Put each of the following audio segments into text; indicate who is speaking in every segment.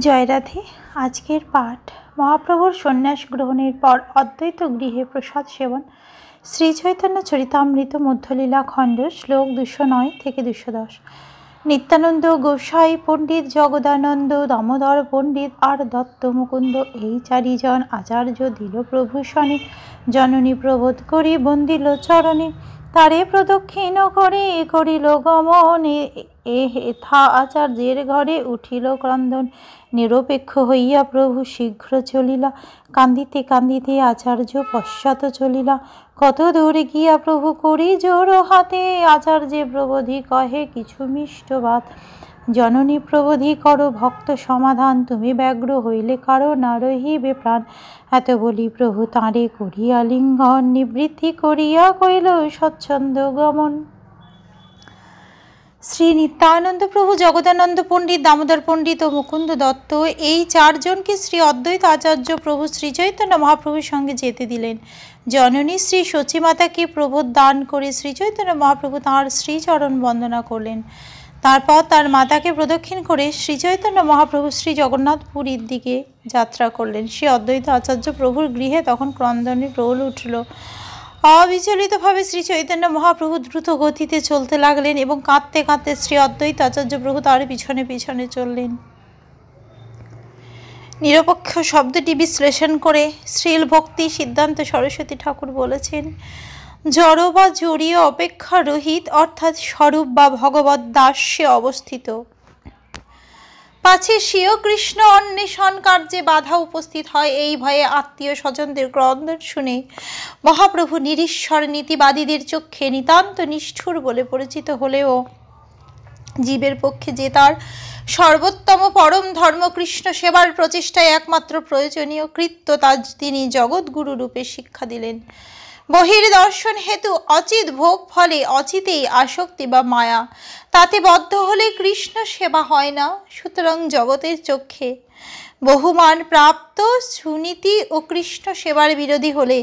Speaker 1: জয় রাধে। আজকের পাঠ মহাপ্রভুর সন্ন্যাস গ্রহণের পর অদ্বৈত গৃহে প্রসাদ সেবন, শ্রী চৈতন্য চরিতামৃত মধ্যলীলা খণ্ড, শ্লোক 209 থেকে 210। নিত্যানন্দ গোসাই, পণ্ডিত জগদানন্দ, দামোদর পণ্ডিত আর দত্ত মুকুন্দ, এই চারিজন আচার্য দিল প্রভু শনি। জননী প্রবোধ করি বন্দিল চরণে, তারে প্রদক্ষিণ করে করিল গমন। এথা আচার্যের ঘরে উঠিল ক্রন্দন, নিরপেক্ষ হইয়া প্রভু শীঘ্র চলিলা। কান্দিতে কান্দিতে আচার্য পশ্চাৎ চলিলা, কত দূরে গিয়া প্রভু করি জোর হাতে। আচার্যে প্রবোধি কহে কিছু মিষ্ট ভাত, জননী প্রবোধি করো ভক্ত সমাধান। তুমি ব্যগ্র হইলে কারো না রহিবে প্রাণ। এত বলি প্রভু তাঁরে করিয়া লিঙ্গন, নিবৃত্তি করিয়া কইল স্বচ্ছন্দ গমন। শ্রী নিত্যানন্দ প্রভু, জগদানন্দ পণ্ডিত, দামোদর পণ্ডিত ও মুকুন্দ দত্ত, এই চারজনকে শ্রী অদ্বৈত আচার্য প্রভু শ্রী চৈতন্য মহাপ্রভুর সঙ্গে যেতে দিলেন। জননী শ্রী সচিমাতাকে প্রবোধ দান করে শ্রী চৈতন্য মহাপ্রভু তাঁর শ্রীচরণ বন্দনা করলেন। তারপর তার মাতাকে প্রদক্ষিণ করে শ্রী চৈতন্য মহাপ্রভু শ্রী জগন্নাথপুরীর দিকে যাত্রা করলেন। শ্রী অদ্বৈত আচার্য প্রভুর গৃহে তখন ক্রন্দনের রোল উঠল। অবিচলিতভাবে শ্রী চৈতন্য মহাপ্রভু দ্রুত গতিতে চলতে লাগলেন এবং কাঁদতে কাঁদতে শ্রী অদ্বৈত আচার্য প্রভু তার পিছনে পিছনে চললেন। নিরপেক্ষ শব্দটি বিশ্লেষণ করে শ্রীল ভক্তি সিদ্ধান্ত সরস্বতী ঠাকুর বলেছেন, জড় বা জড়ীয় অপেক্ষা রহিত, অর্থাৎ স্বরূপ বা ভগবৎ দাস্যে অবস্থিত। পাছে স্বীয় কৃষ্ণ অন্বেষণ কার্যে বাধা উপস্থিত হয়, এই ভয়ে আত্মীয় স্বজনদের ক্রন্দন শুনে মহাপ্রভু নিরীশ্বর নীতিবাদীদের চক্ষে নিতান্ত নিষ্ঠুর বলে পরিচিত হলেও জীবের পক্ষে যে তার সর্বোত্তম পরম ধর্ম কৃষ্ণ সেবার প্রচেষ্টায় একমাত্র প্রয়োজনীয় কৃত্য, তা তিনি জগৎগুরু রূপে শিক্ষা দিলেন। বহির্দর্শন হেতু অচিত ভোগ ফলে অচিতেই আসক্তি বা মায়া, তাতে বদ্ধ হলে কৃষ্ণ সেবা হয় না। সুতরাং জগতের চক্ষে বহুমান প্রাপ্ত সুনীতি ও কৃষ্ণ সেবার বিরোধী হলে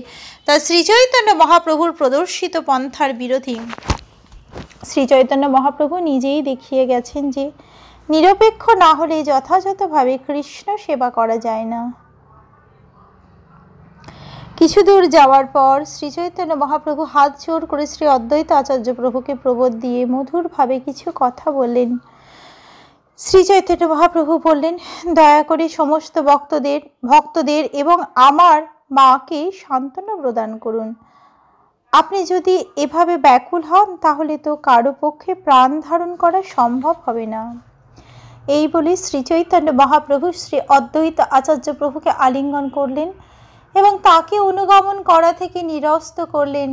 Speaker 1: তা শ্রীচৈতন্য মহাপ্রভুর প্রদর্শিত পন্থার বিরোধী। শ্রীচৈতন্য মহাপ্রভু নিজেই দেখিয়ে গেছেন যে নিরপেক্ষ না হলে যথাযথভাবে কৃষ্ণ সেবা করা যায় না। কিছু দূর যাওয়ার পর শ্রীচৈতন্য মহাপ্রভু হাত জোর করে শ্রী অদ্বৈত আচার্য প্রভুকে প্রবোধ দিয়ে মধুরভাবে কিছু কথা বললেন। শ্রীচৈতন্য মহাপ্রভু বললেন, দয়া করে সমস্ত ভক্তদের এবং আমার মাকে সান্ত্বনা প্রদান করুন। আপনি যদি এভাবে ব্যাকুল হন তাহলে তো কারো পক্ষে প্রাণ ধারণ করা সম্ভব হবে না। এই বলে শ্রীচৈতন্য মহাপ্রভু শ্রী অদ্বৈত আচার্য প্রভুকে আলিঙ্গন করলেন এবং তাকে অনুগমন করা থেকে নিরস্ত করলেন।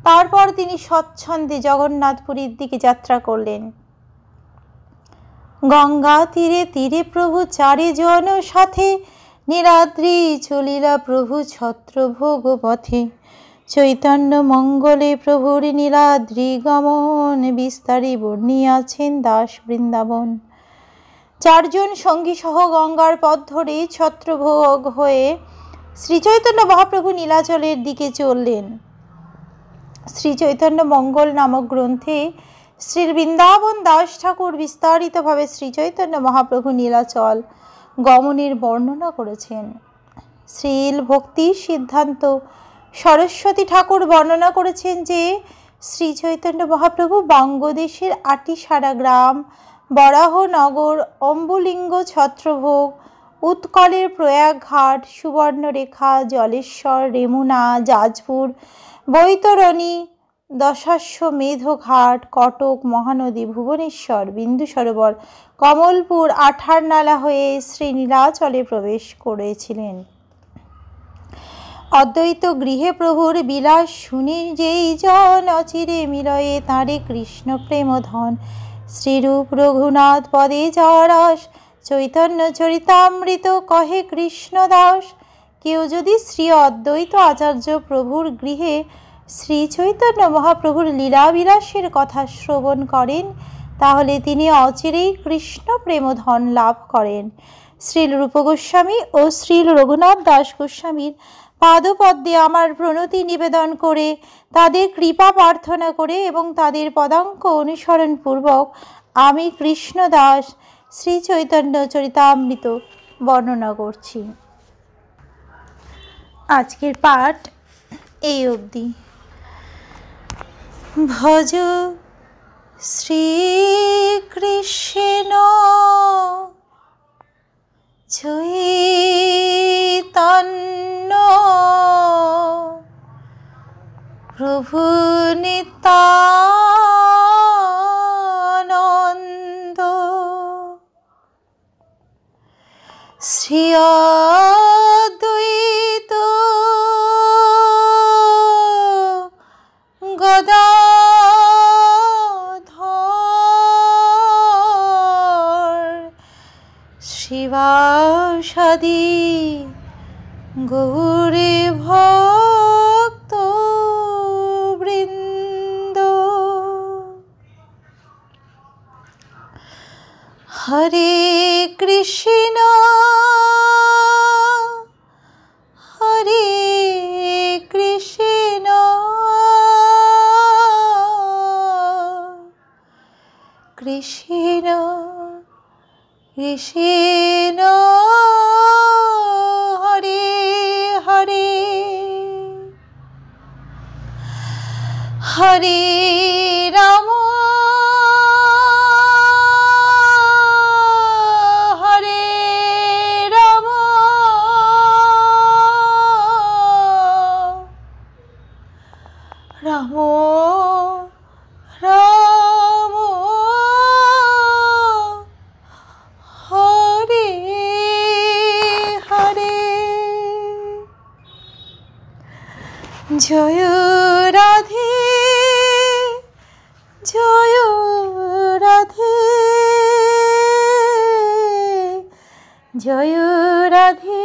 Speaker 1: তারপর তিনি স্বচ্ছন্দে জগন্নাথপুরীর দিকে যাত্রা করলেন। গঙ্গা তীরে তীরে প্রভু চারিজন সাথে, নীলাদ্রি চলিলা প্রভু ছত্রভোগ পথে। চৈতন্য মঙ্গলে প্রভুর নীলাদ্রি গমন, বিস্তারে বর্ণিয়াছেন দাস বৃন্দাবন। চারজন সঙ্গী সহ গঙ্গার পথ ধরে ছত্রভোগ হয়ে শ্রীচৈতন্য মহাপ্রভু নীলাচলের দিকে চললেন। শ্রী চৈতন্য মঙ্গল নামক গ্রন্থে শ্রী বৃন্দাবন দাস ঠাকুর বিস্তারিতভাবে শ্রীচৈতন্য মহাপ্রভু নীলাচল গমনের বর্ণনা করেছেন। শ্রীল ভক্তি সিদ্ধান্ত সরস্বতী ঠাকুর বর্ণনা করেছেন যে শ্রী চৈতন্য মহাপ্রভু বঙ্গদেশের আটিসারা গ্রাম, বরাহনগর, অম্বুলিঙ্গ ছত্রভোগ, উৎকলের প্রয়াগঘাট, সুবর্ণরেখা, জলেশ্বর, রেমুনা, যাজপুর, বৈতরণী, দশাশ্বমেধ ঘাট, কটক, মহানদী, ভুবনেশ্বর, বিন্দু সরোবর, কমলপুর, আঠারনালা হয়ে শ্রী নীলাচলে প্রবেশ করেছিলেন। অদ্বৈত গৃহে প্রভুর বিলাস শুনি যেই জন, অচিরে মিলয়ে তাঁরে কৃষ্ণ প্রেম ধন। শ্রীরূপ রঘুনাথ পদে যারস, চৈতন্য চরিতামৃত কহে কৃষ্ণদাস। কেউ যদি শ্রী অদ্বৈত আচার্য প্রভুর গৃহে শ্রী চৈতন্য মহাপ্রভুর লীলাবিলাসের কথা শ্রবণ করেন তাহলে তিনি অচিরেই কৃষ্ণ প্রেমধন লাভ করেন। শ্রীল রূপ গোস্বামী ও শ্রীল রঘুনাথ দাস গোস্বামীর পাদপদ্মে আমার প্রণতি নিবেদন করে, তাদের কৃপা প্রার্থনা করে এবং তাদের পদাঙ্ক অনুসরণ পূর্বক আমি কৃষ্ণদাস শ্রী চৈতন্য চরিতামৃত বর্ণনা করছি। আজকের পাঠ এই অবধি। ভজ শ্রীকৃষ্ণ চৈতন্য প্রভু নিত্যানন্দ শ্রী অদ্বৈত গদাধর শিবাসাদি গৌরে ভক্ত বৃন্দ। হরে কৃষ্ণ হরে কৃষ্ণ কৃষ্ণ কৃষ্ণ হরে হরে হরে রাম হরে রাম রাম রাম হরে হরে। জয় রাধে জয় রাধে জয় রাধে